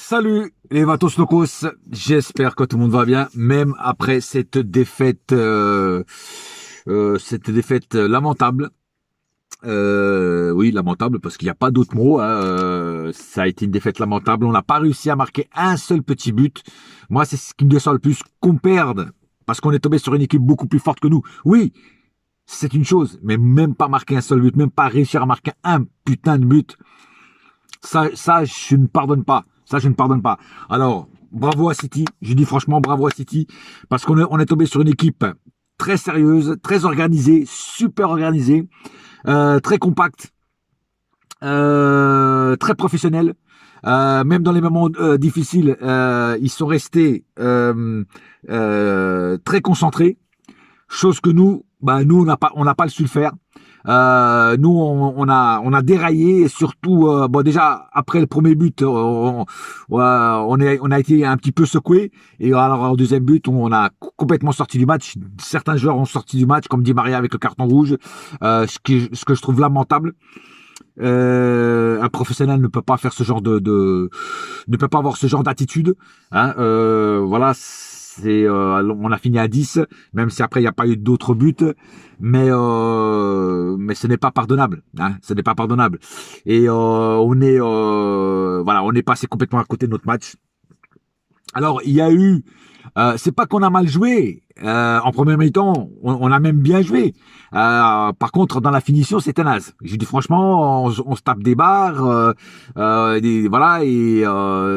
Salut les Vatos Locos, j'espère que tout le monde va bien, même après cette défaite lamentable. Oui, lamentable parce qu'il n'y a pas d'autre mot. Hein. Ça a été une défaite lamentable. On n'a pas réussi à marquer un seul petit but. Moi, c'est ce qui me déçoit le plus, qu'on perde parce qu'on est tombé sur une équipe beaucoup plus forte que nous. Oui, c'est une chose, mais même pas marquer un seul but, même pas réussir à marquer un putain de but. Ça, je ne pardonne pas. Ça, je ne pardonne pas. Alors, bravo à City. Je dis franchement bravo à City parce on est tombé sur une équipe très sérieuse, très organisée, super organisée, très compacte, très professionnelle. Même dans les moments difficiles, ils sont restés très concentrés. Chose que nous on n'a pas su le faire. Nous on a déraillé et surtout bon déjà après le premier but on a été un petit peu secoué et alors au deuxième but on a complètement sorti du match. Certains joueurs ont sorti du match comme Di Maria avec le carton rouge, ce que je trouve lamentable. Un professionnel ne peut pas faire ce genre ne peut pas avoir ce genre d'attitude. Hein, voilà, on a fini à 10, même si après il n'y a pas eu d'autres buts, mais ce n'est pas pardonnable. Hein, ce n'est pas pardonnable. Et on est passé complètement à côté de notre match. Alors il y a eu, c'est pas qu'on a mal joué. En première mi-temps, on a même bien joué. Par contre, dans la finition, c'était naze. Je dis franchement, on se tape des barres, voilà, et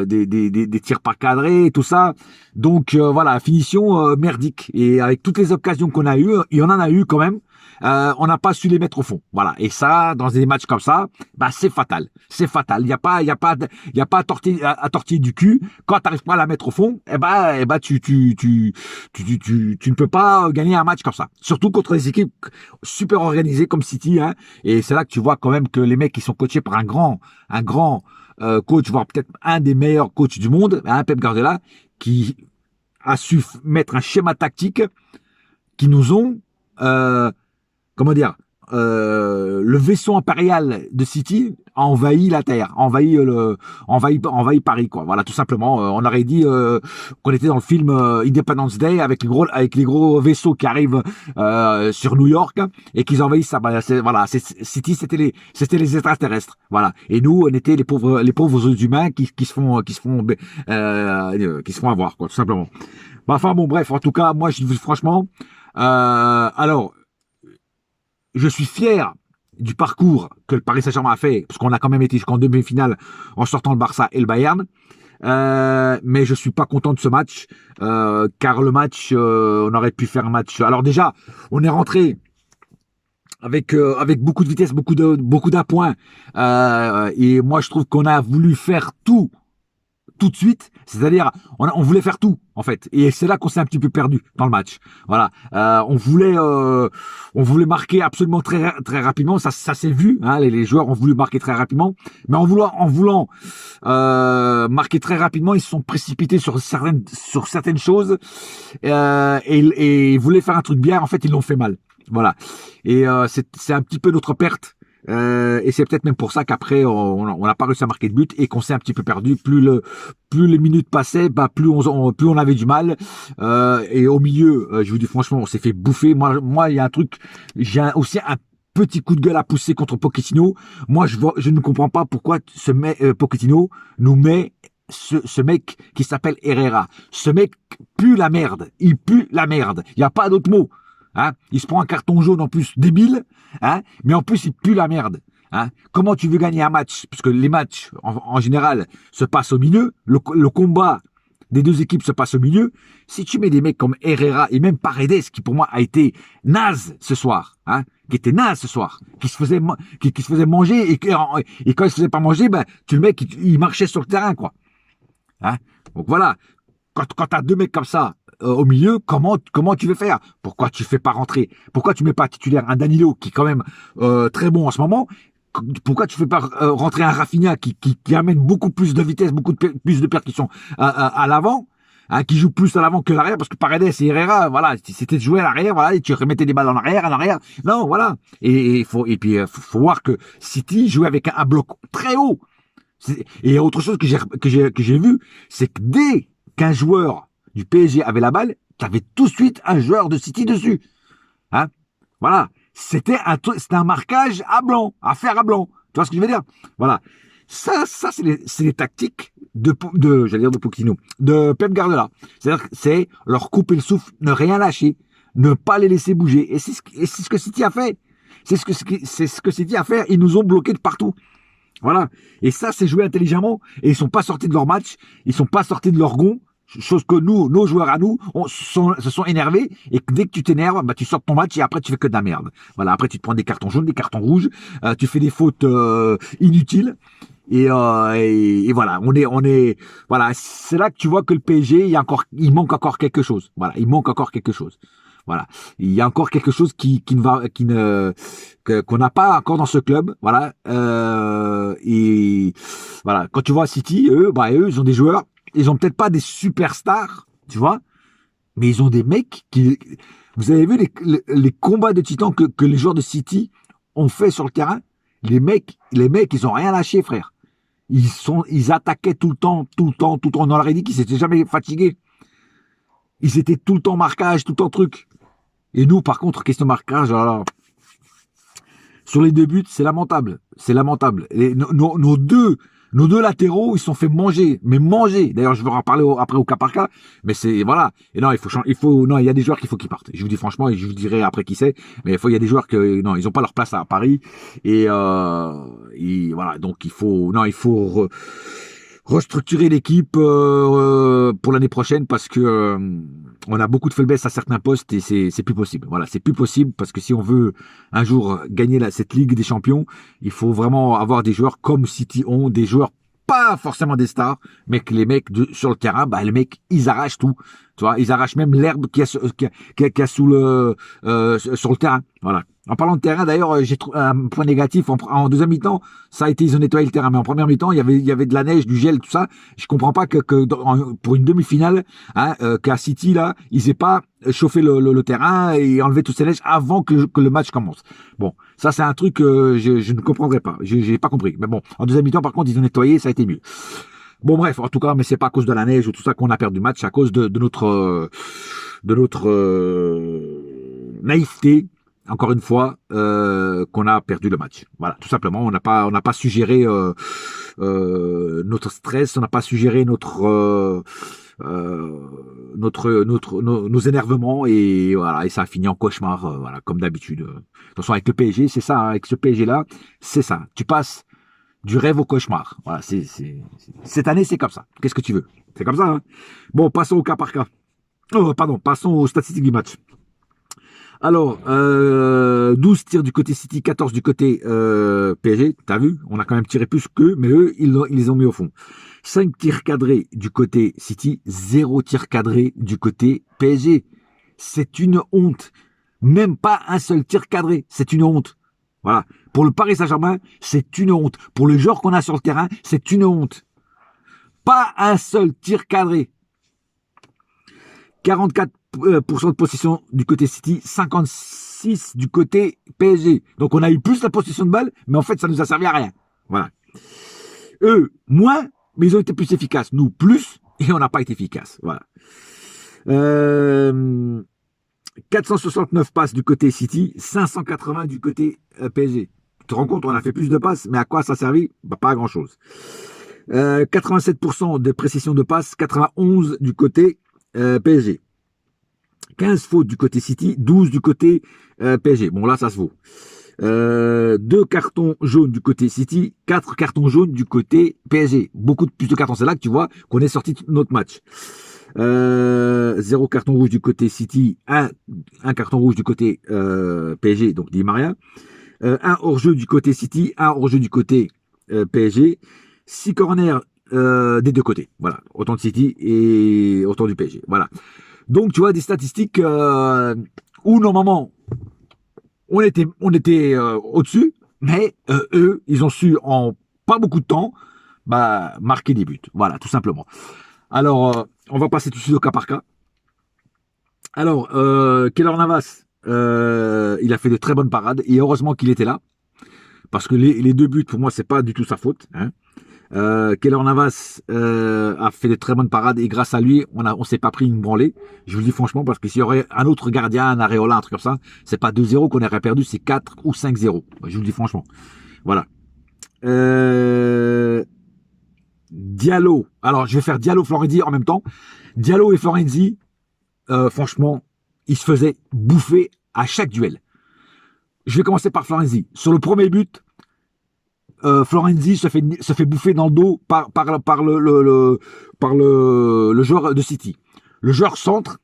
des tirs pas cadrés, et tout ça. Donc voilà, finition merdique. Et avec toutes les occasions qu'on a eues, il y en a eu quand même. On n'a pas su les mettre au fond. Voilà. Et ça, dans des matchs comme ça, c'est fatal. C'est fatal. Il y a pas à tortiller du cul. Quand t'arrives pas à la mettre au fond, tu ne peux pas gagner un match comme ça. Surtout contre des équipes super organisées comme City, hein. Et c'est là que tu vois quand même que les mecs qui sont coachés par un grand coach, voire peut-être un des meilleurs coachs du monde, hein, Pep Guardiola, qui a su mettre un schéma tactique qui nous ont comment dire, le vaisseau impérial de City a envahi la Terre, envahi Paris, quoi. Voilà, tout simplement. On aurait dit qu'on était dans le film Independence Day avec les gros vaisseaux qui arrivent sur New York et qu'ils envahissent ça. City, c'était les extraterrestres. Voilà. Et nous, on était les pauvres humains qui se font avoir, quoi, tout simplement. Enfin bon, bref. En tout cas, moi, je dis franchement. Alors. Je suis fier du parcours que le Paris Saint-Germain a fait, parce qu'on a quand même été jusqu'en demi-finale en sortant le Barça et le Bayern. Mais je suis pas content de ce match, car le match, on aurait pu faire un match. Alors déjà, on est rentré avec beaucoup de vitesse, beaucoup d'appoints. Et moi, je trouve qu'on a voulu faire tout de suite, c'est-à-dire on voulait faire tout en fait, et c'est là qu'on s'est un petit peu perdu dans le match. Voilà, on voulait marquer absolument très très rapidement, ça s'est vu, hein, les joueurs ont voulu marquer très rapidement, mais en voulant marquer très rapidement, ils se sont précipités sur certaines choses et ils voulaient faire un truc bien, en fait ils l'ont fait mal. Voilà, et c'est un petit peu notre perte. Et c'est peut-être même pour ça qu'après on n'a pas réussi à marquer de but et qu'on s'est un petit peu perdu. Plus les minutes passaient, plus on avait du mal. Et au milieu, je vous dis franchement, on s'est fait bouffer. Moi, il y a un truc, aussi un petit coup de gueule à pousser contre Pochettino. Moi, je ne comprends pas pourquoi Pochettino nous met ce mec qui s'appelle Herrera. Ce mec pue la merde. Il pue la merde. Il n'y a pas d'autre mot. Hein, il se prend un carton jaune en plus débile, hein, mais en plus il pue la merde. Hein. Comment tu veux gagner un match? Parce que les matchs en général se passent au milieu, le combat des deux équipes se passe au milieu. Si tu mets des mecs comme Herrera et même Paredes, qui pour moi a été naze ce soir, hein, qui était naze ce soir, qui se faisait manger et quand il se faisait pas manger, tu le mec il marchait sur le terrain, quoi. Hein. Donc voilà, quand t'as deux mecs comme ça au milieu, comment tu veux faire? Pourquoi tu fais pas rentrer? Pourquoi tu mets pas titulaire un Danilo qui est quand même très bon en ce moment? Pourquoi tu fais pas rentrer un Rafinha qui amène beaucoup plus de vitesse, plus de percussion à l'avant, hein, qui joue plus à l'avant que l'arrière, parce que Paredes et Herrera, voilà, c'était de jouer à l'arrière, voilà, et tu remettais des balles en arrière. Non, voilà. Et puis faut voir que City jouait avec un bloc très haut. Et autre chose que j'ai vu, c'est que dès qu'un joueur du PSG avait la balle, tu avais tout de suite un joueur de City dessus. Hein, voilà. C'était un marquage à blanc, à fer à blanc. Tu vois ce que je veux dire? Voilà. Ça c'est les tactiques j'allais dire de Pochettino, de Pep Guardiola. C'est-à-dire que c'est leur couper le souffle, ne rien lâcher, ne pas les laisser bouger. Et c'est ce que City a fait. C'est ce que City a fait. Ils nous ont bloqués de partout. Voilà. Et ça, c'est joué intelligemment. Et ils sont pas sortis de leur match. Ils sont pas sortis de leur gond. Chose que nous, nos joueurs à nous, se sont énervés. Et que dès que tu t'énerves, bah, tu sors de ton match et après, tu fais que de la merde. Voilà. Après, tu te prends des cartons jaunes, des cartons rouges. Tu fais des fautes inutiles. Et voilà. Voilà. C'est là que tu vois que le PSG, il manque encore quelque chose. Voilà. Il manque encore quelque chose. Voilà, il y a encore quelque chose qu'on n'a pas encore dans ce club. Voilà, et voilà. Quand tu vois City, eux, ils ont des joueurs. Ils ont peut-être pas des superstars, tu vois, mais ils ont des mecs qui. Vous avez vu les combats de titans que les joueurs de City ont fait sur le terrain. Les mecs, ils ont rien lâché, frère. Ils attaquaient tout le temps, tout le temps, tout le temps. On leur a dit qu'ils s'étaient jamais fatigués. Ils étaient tout le temps marquage, tout le temps truc. Et nous, par contre, question marquage, alors, sur les deux buts, c'est lamentable. C'est lamentable. Et nos deux latéraux, ils se sont fait manger. Mais manger. D'ailleurs, je vais en parler après au cas par cas. Mais c'est, voilà. Et non, non, il y a des joueurs qu'il faut qu'ils partent. Je vous dis franchement, et je vous dirai après qui c'est. Mais il y a des joueurs non, ils ont pas leur place à Paris. Et voilà. Donc, il faut restructurer l'équipe pour l'année prochaine parce que on a beaucoup de faiblesses à certains postes et c'est plus possible. Voilà, c'est plus possible parce que si on veut un jour gagner cette Ligue des Champions, il faut vraiment avoir des joueurs comme City ont, des joueurs pas forcément des stars, mais que les mecs sur le terrain, les mecs, ils arrachent tout. Tu vois, ils arrachent même l'herbe qu'il y a sur le terrain. Voilà. En parlant de terrain, d'ailleurs, j'ai trouvé un point négatif en deuxième mi-temps. Ça a été, ils ont nettoyé le terrain, mais en première mi-temps, il y avait de la neige, du gel, tout ça. Je comprends pas pour une demi-finale, qu'à City là, ils aient pas chauffé le terrain et enlevé toutes ces neiges avant que le match commence. Bon, ça c'est un truc que je ne comprendrais pas. J'ai pas compris. Mais bon, en deuxième mi-temps, par contre, ils ont nettoyé, ça a été mieux. Bon bref, en tout cas, mais c'est pas à cause de la neige ou tout ça qu'on a perdu le match, c'est à cause de notre naïveté, encore une fois, qu'on a perdu le match. Voilà, tout simplement, on n'a pas suggéré notre stress, on n'a pas suggéré nos énervements et voilà, et ça a fini en cauchemar, voilà, comme d'habitude. De toute façon, avec le PSG, c'est ça, avec ce PSG là, c'est ça. Tu passes du rêve au cauchemar. Voilà, cette année, c'est comme ça. Qu'est-ce que tu veux? C'est comme ça, hein. Bon, passons au cas par cas. Oh, pardon, passons aux statistiques du match. Alors, 12 tirs du côté City, 14 du côté PSG. T'as vu? On a quand même tiré plus qu'eux, mais eux, ils les ont mis au fond. 5 tirs cadrés du côté City, 0 tirs cadrés du côté PSG. C'est une honte. Même pas un seul tir cadré. C'est une honte. Voilà. Pour le Paris Saint-Germain, c'est une honte. Pour le joueur qu'on a sur le terrain, c'est une honte. Pas un seul tir cadré. 44% de possession du côté City, 56% du côté PSG. Donc on a eu plus la possession de balle, mais en fait ça nous a servi à rien. Voilà. Eux, moins, mais ils ont été plus efficaces. Nous, plus, et on n'a pas été efficaces. Voilà. 469 passes du côté City, 580 du côté PSG. Tu te rends compte, on a fait plus de passes, mais à quoi ça a servi? Pas à grand chose. 87% de précision de passes, 91 du côté PSG. 15 fautes du côté City, 12 du côté PSG. Bon, là, ça se vaut. 2 cartons jaunes du côté City, 4 cartons jaunes du côté PSG. Beaucoup plus de cartons. C'est là que tu vois qu'on est sorti de notre match. 0 carton rouge du côté City, 1 carton rouge du côté PSG, donc Di Maria. 1 hors-jeu du côté City, 1 hors-jeu du côté PSG. 6 corners des deux côtés. Voilà, autant de City et autant du PSG. Voilà. Donc tu vois des statistiques où normalement on était au-dessus, mais eux, ils ont su en pas beaucoup de temps marquer des buts. Voilà, tout simplement. Alors, on va passer tout de suite au cas par cas. Alors, Keylor Navas, il a fait de très bonnes parades et heureusement qu'il était là parce que les deux buts pour moi c'est pas du tout sa faute. Hein. Keylor Navas a fait de très bonnes parades et grâce à lui, on s'est pas pris une branlée. Je vous le dis franchement parce que s'il y aurait un autre gardien, un Areola, un truc comme ça, c'est pas 2-0 qu'on aurait perdu, c'est 4 ou 5-0. Je vous le dis franchement. Voilà. Diallo. Alors, je vais faire Diallo-Florenzi en même temps. Diallo et Florenzi, franchement, ils se faisaient bouffer à chaque duel. Je vais commencer par Florenzi. Sur le premier but, Florenzi se fait bouffer dans le dos par le joueur de City. Le joueur centre,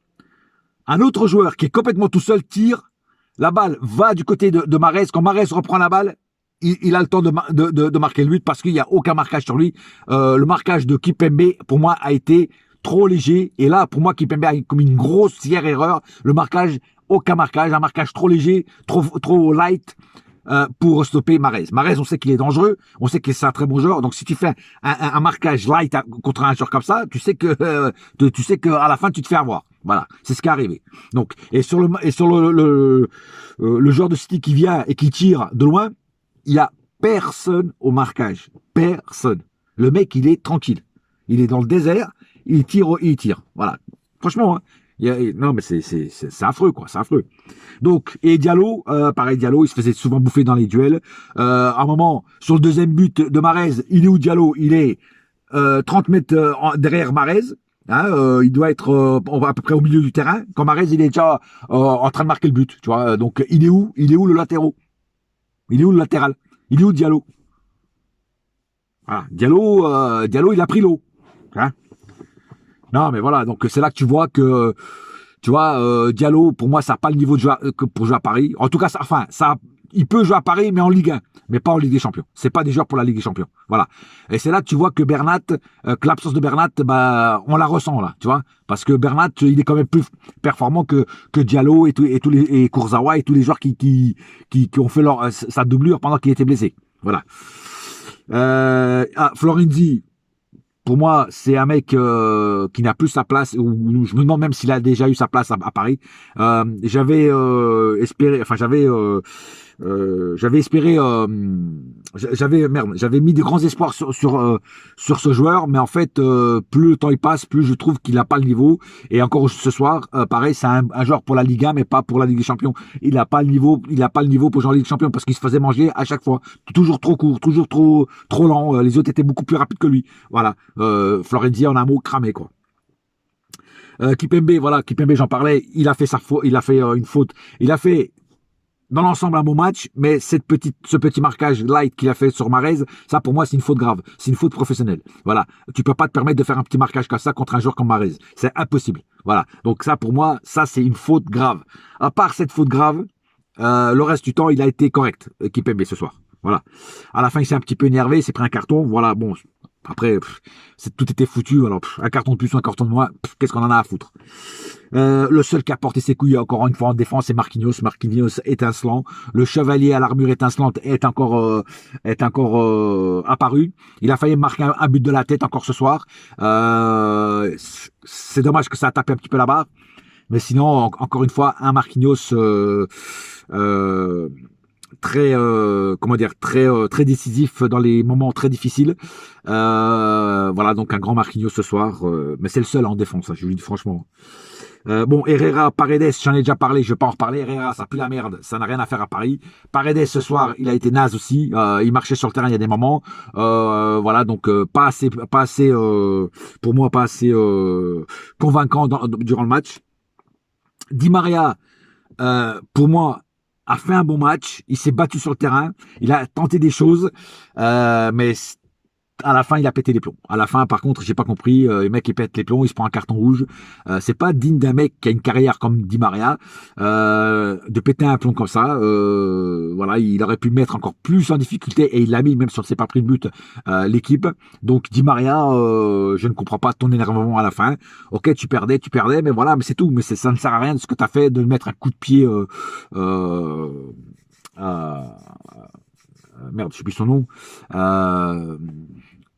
un autre joueur qui est complètement tout seul tire, la balle va du côté de Mahrez. Quand Mahrez reprend la balle, il a le temps de marquer le but parce qu'il n'y a aucun marquage sur lui. Le marquage de Kimpembe, pour moi, a été trop léger. Et là, pour moi, Kimpembe a commis une grossière erreur. Le marquage, aucun marquage, un marquage trop léger, trop light. Pour stopper Mahrez. Mahrez, on sait qu'il est dangereux, on sait que c'est un très bon joueur, donc si tu fais un marquage light contre un joueur comme ça, tu sais que à la fin tu te fais avoir. Voilà, c'est ce qui est arrivé. Donc sur le joueur de City qui vient et qui tire de loin, il y a personne au marquage, personne. Le mec, il est tranquille, il est dans le désert, il tire. Voilà, franchement. Hein, non mais c'est affreux quoi, c'est affreux. Donc et Diallo, pareil Diallo, il se faisait souvent bouffer dans les duels. À un moment sur le deuxième but de Mahrez, il est où Diallo? Il est 30 mètres derrière Mahrez. Hein, il doit être à peu près au milieu du terrain. Quand Mahrez il est déjà en train de marquer le but, tu vois. Donc il est où le latéral? Il est où le latéral? Il est où Diallo? Voilà. Diallo il a pris l'eau. Hein. Non, mais voilà, donc c'est là que tu vois que, tu vois, Diallo, pour moi, ça n'a pas le niveau de joueur, pour jouer à Paris. En tout cas, il peut jouer à Paris, mais en Ligue 1, mais pas en Ligue des Champions. C'est pas des joueurs pour la Ligue des Champions. Voilà. Et c'est là que tu vois que Bernat, que l'absence de Bernat, bah, on la ressent là, tu vois, parce que Bernat, il est quand même plus performant que Diallo et Kurzawa et tous les joueurs qui ont fait sa doublure pendant qu'il était blessé. Voilà. Florenzi. Pour moi, c'est un mec qui n'a plus sa place, ou je me demande même s'il a déjà eu sa place à Paris. J'avais espéré, enfin j'avais mis des grands espoirs sur ce joueur, mais en fait, plus le temps il passe, plus je trouve qu'il n'a pas le niveau. Et encore ce soir, pareil, c'est un joueur pour la Ligue 1, mais pas pour la Ligue des Champions. Il n'a pas le niveau pour jouer en Ligue des Champions parce qu'il se faisait manger à chaque fois, toujours trop court, toujours trop lent. Les autres étaient beaucoup plus rapides que lui. Voilà, Florenzi en un mot cramé quoi. Kimpembe, voilà, Kimpembe, j'en parlais. Il a fait une faute. Il a fait dans l'ensemble un bon match, mais ce petit marquage light qu'il a fait sur Mahrez, ça pour moi c'est une faute grave, c'est une faute professionnelle. Voilà, tu peux pas te permettre de faire un petit marquage comme ça contre un joueur comme Mahrez, c'est impossible. Voilà, donc ça pour moi, ça c'est une faute grave. À part cette faute grave, le reste du temps il a été correct, Kimpembe ce soir. Voilà. À la fin il s'est un petit peu énervé, il s'est pris un carton. Voilà, bon. Après, tout était foutu. Alors, un carton de plus ou un carton de moins, qu'est-ce qu'on en a à foutre? Le seul qui a porté ses couilles encore une fois en défense, c'est Marquinhos. Marquinhos étincelant. Le chevalier à l'armure étincelante est encore apparu. Il a failli marquer un but de la tête encore ce soir. C'est dommage que ça a tapé un petit peu la barre. Mais sinon, encore une fois, un Marquinhos très très décisif dans les moments très difficiles. Voilà, donc un grand Marquinhos ce soir, mais c'est le seul en défense, hein, je vous le dis franchement. Bon, Herrera, Paredes, j'en ai déjà parlé, je vais pas en reparler. Herrera, ça pue la merde, ça n'a rien à faire à Paris. Paredes ce soir, il a été naze aussi, il marchait sur le terrain il y a des moments. Voilà, donc pas assez pour moi pas assez convaincant durant le match. Di Maria, pour moi, a fait un bon match, il s'est battu sur le terrain, il a tenté des choses, mais à la fin, il a pété les plombs. À la fin, par contre, j'ai pas compris. Le mec, il pète les plombs, il se prend un carton rouge. C'est pas digne d'un mec qui a une carrière comme Di Maria de péter un plomb comme ça. Voilà, il aurait pu mettre encore plus en difficulté et il l'a mis même si on ne s'est pas pris de but l'équipe. Donc Di Maria, je ne comprends pas ton énervement à la fin. Ok, tu perdais, mais voilà, mais c'est tout. Mais ça ne sert à rien de ce que tu as fait de mettre un coup de pied. Merde, je sais plus son nom.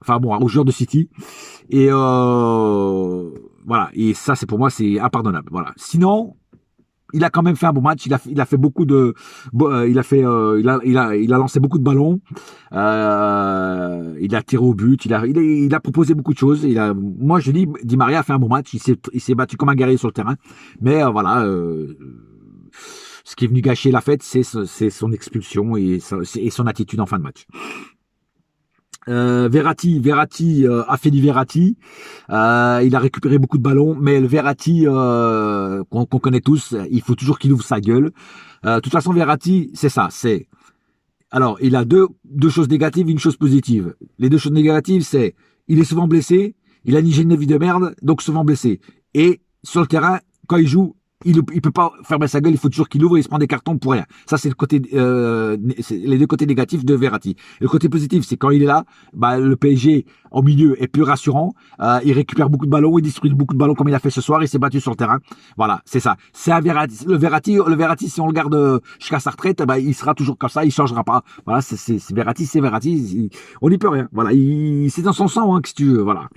Enfin bon, au joueur de City. Et voilà. Et ça, c'est pour moi, c'est impardonnable. Voilà. Sinon, il a quand même fait un bon match. Il a fait beaucoup de, il a lancé beaucoup de ballons. Il a tiré au but. Il a proposé beaucoup de choses. Moi je dis, Di Maria a fait un bon match. Il s'est battu comme un guerrier sur le terrain. Mais voilà, ce qui est venu gâcher la fête, c'est son expulsion et son attitude en fin de match. Verratti a fait du Verratti. Il a récupéré beaucoup de ballons, mais le Verratti qu'on connaît tous, il faut toujours qu'il ouvre sa gueule. De toute façon, Verratti, c'est ça. Alors, il a deux choses négatives, une chose positive. Les deux choses négatives, c'est il est souvent blessé, il a une hygiène de vie de merde, donc souvent blessé. Et sur le terrain, quand il joue, il peut pas fermer sa gueule, il faut toujours qu'il ouvre, il se prend des cartons pour rien. Ça, c'est les deux côtés négatifs de Verratti. Et le côté positif, c'est quand il est là, bah, le PSG au milieu est plus rassurant, il récupère beaucoup de ballons, il distribue beaucoup de ballons comme il a fait ce soir, il s'est battu sur le terrain. Voilà, c'est ça. C'est un Verratti. Le Verratti, si on le garde jusqu'à sa retraite, bah, il sera toujours comme ça, il changera pas. Voilà, c'est Verratti, on n'y peut rien. Voilà, c'est dans son sang, hein, que si tu veux, voilà.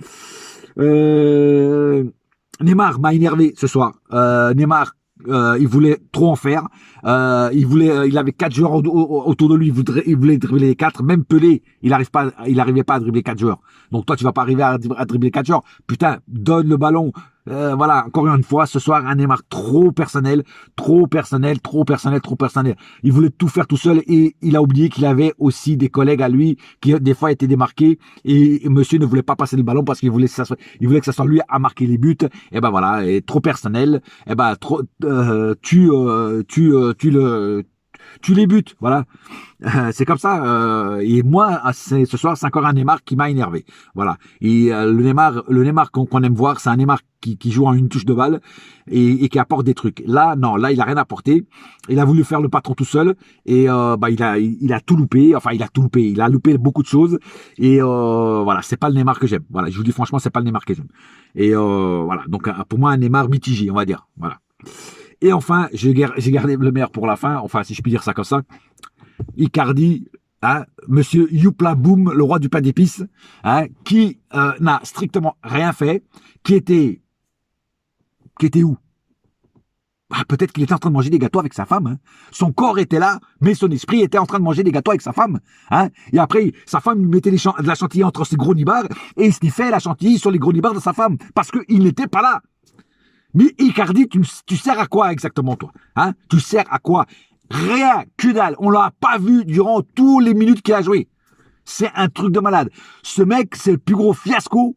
Neymar m'a énervé ce soir. Neymar, il voulait trop en faire. Il avait 4 joueurs autour de lui. Il voulait dribbler les 4. Même Pelé, il arrivait pas à dribbler 4 joueurs. Donc toi, tu vas pas arriver à dribbler 4 joueurs. Putain, donne le ballon. Voilà, encore une fois, ce soir, un Neymar trop personnel. Il voulait tout faire tout seul et il a oublié qu'il avait aussi des collègues à lui qui, des fois, étaient démarqués et monsieur ne voulait pas passer le ballon parce qu'il voulait que ça soit lui à marquer les buts. Et ben voilà, et trop personnel. Et ben, tu les butes, voilà. C'est comme ça. Et moi, ce soir, c'est encore un Neymar qui m'a énervé. Voilà. Et le Neymar qu'on aime voir, c'est un Neymar qui joue en une touche de balle et qui apporte des trucs. Là, non, là, il a rien apporté. Il a voulu faire le patron tout seul et bah il a tout loupé. Enfin, il a tout loupé. Il a loupé beaucoup de choses. Et voilà, c'est pas le Neymar que j'aime. Voilà, je vous dis franchement, c'est pas le Neymar que j'aime. Et voilà. Donc pour moi, un Neymar mitigé, on va dire. Voilà. Et enfin, j'ai gardé le meilleur pour la fin, enfin, si je puis dire ça comme ça. Icardi, hein, monsieur Youpla Boum, le roi du pain d'épices, hein, qui n'a strictement rien fait, qui était où? Ah, peut-être qu'il était en train de manger des gâteaux avec sa femme. Hein. Son corps était là, mais son esprit était en train de manger des gâteaux avec sa femme. Hein. Et après, sa femme lui mettait de la chantilly entre ses gros nibards et il sniffait la chantilly sur les gros nibards de sa femme parce qu'il n'était pas là. Mais Icardi, tu sers à quoi exactement, toi, hein? Tu sers à quoi? Rien, que dalle. On l'a pas vu durant tous les minutes qu'il a joué. C'est un truc de malade. Ce mec, c'est le plus gros fiasco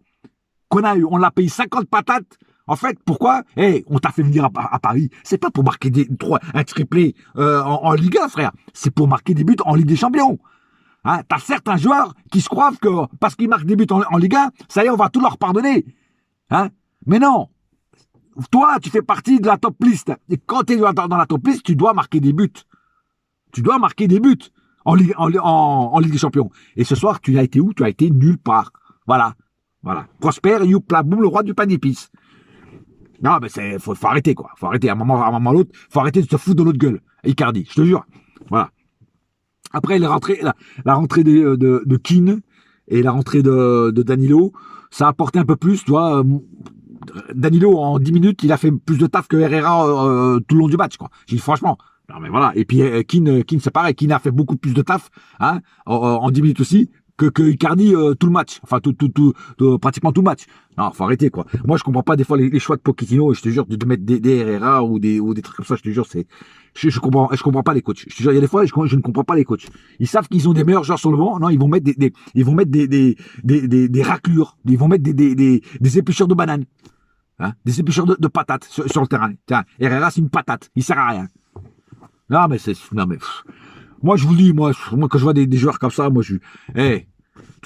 qu'on a eu. On l'a payé 50 patates. En fait, pourquoi? On t'a fait venir à Paris. C'est pas pour marquer un triplé en Ligue 1, frère. C'est pour marquer des buts en Ligue des Champions. Hein? T'as certains joueurs qui se croient que parce qu'ils marquent des buts en Ligue 1, ça y est, on va tout leur pardonner. Hein? Mais non. Toi, tu fais partie de la top liste. Et quand tu es dans la top liste, tu dois marquer des buts. Tu dois marquer des buts en Ligue des Champions. Et ce soir, tu as été où? Tu as été nulle part. Voilà. Voilà. Prosper, Youpla Boum, le roi du pain d'épices. Non, mais faut arrêter, quoi. Faut arrêter. À un moment ou l'autre, faut arrêter de se foutre de l'autre gueule. Icardi, je te jure. Voilà. Après, la rentrée de Keane et la rentrée de Danilo, ça a apporté un peu plus, tu vois. Danilo, en 10 minutes, il a fait plus de taf que Herrera tout le long du match, quoi. J'ai dit franchement. Non, mais voilà. Et puis, Keane, c'est pareil. Keane a fait beaucoup plus de taf, hein, en 10 minutes aussi, que Icardi tout le match. Enfin, pratiquement tout le match. Non, faut arrêter, quoi. Moi, je comprends pas des fois les choix de Pochettino, je te jure, de mettre des Herrera ou des trucs comme ça, je te jure, je comprends pas les coachs. Je te jure, il y a des fois, je ne comprends pas les coachs. Ils savent qu'ils ont des meilleurs joueurs sur le banc. Non, ils vont mettre des raclures. Ils vont mettre des épluchures de bananes. Hein, des épluchures de patates sur le terrain. Tiens, Herrera, c'est une patate. Il sert à rien. Non, mais moi, je vous dis, moi, quand je vois des joueurs comme ça, moi, tu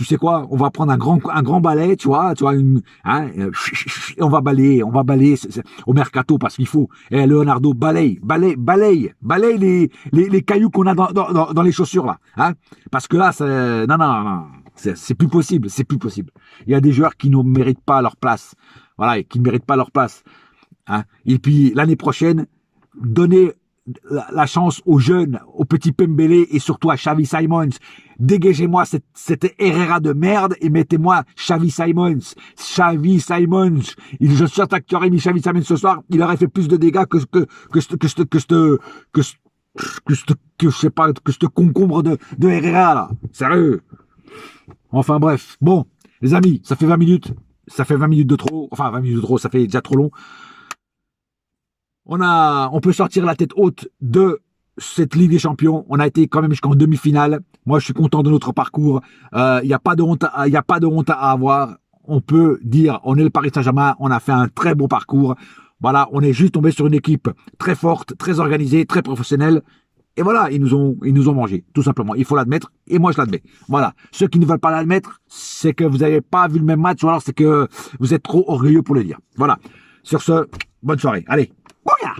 sais quoi, on va prendre un grand balai, tu vois, on va balayer au mercato parce qu'il faut. Leonardo, balaye les cailloux qu'on a dans les chaussures, là, hein. Parce que là, non. C'est plus possible. Il y a des joueurs qui ne méritent pas leur place. Voilà, qui ne méritent pas leur place. Hein. Et puis, l'année prochaine, donnez la chance aux jeunes, aux petits Pembele et surtout à Xavi Simons. Dégagez-moi cette Herrera de merde et mettez-moi Xavi Simons. Xavi Simons. Je suis certain que tu aurais mis Xavi Simons ce soir, il aurait fait plus de dégâts que ce concombre de Herrera, là. Sérieux. Enfin bref. Bon, les amis, ça fait 20 minutes. Ça fait 20 minutes de trop. Enfin, 20 minutes de trop, ça fait déjà trop long. On peut sortir la tête haute de cette Ligue des Champions. On a été quand même jusqu'en demi-finale. Moi, je suis content de notre parcours. Il n'y a pas de honte à avoir. On peut dire, on est le Paris Saint-Germain. On a fait un très bon parcours. Voilà, on est juste tombé sur une équipe très forte, très organisée, très professionnelle. Et voilà, ils nous ont mangé, tout simplement. Il faut l'admettre, et moi je l'admets. Voilà. Ceux qui ne veulent pas l'admettre, c'est que vous n'avez pas vu le même match, ou alors c'est que vous êtes trop orgueilleux pour le dire. Voilà. Sur ce, bonne soirée. Allez, bouya!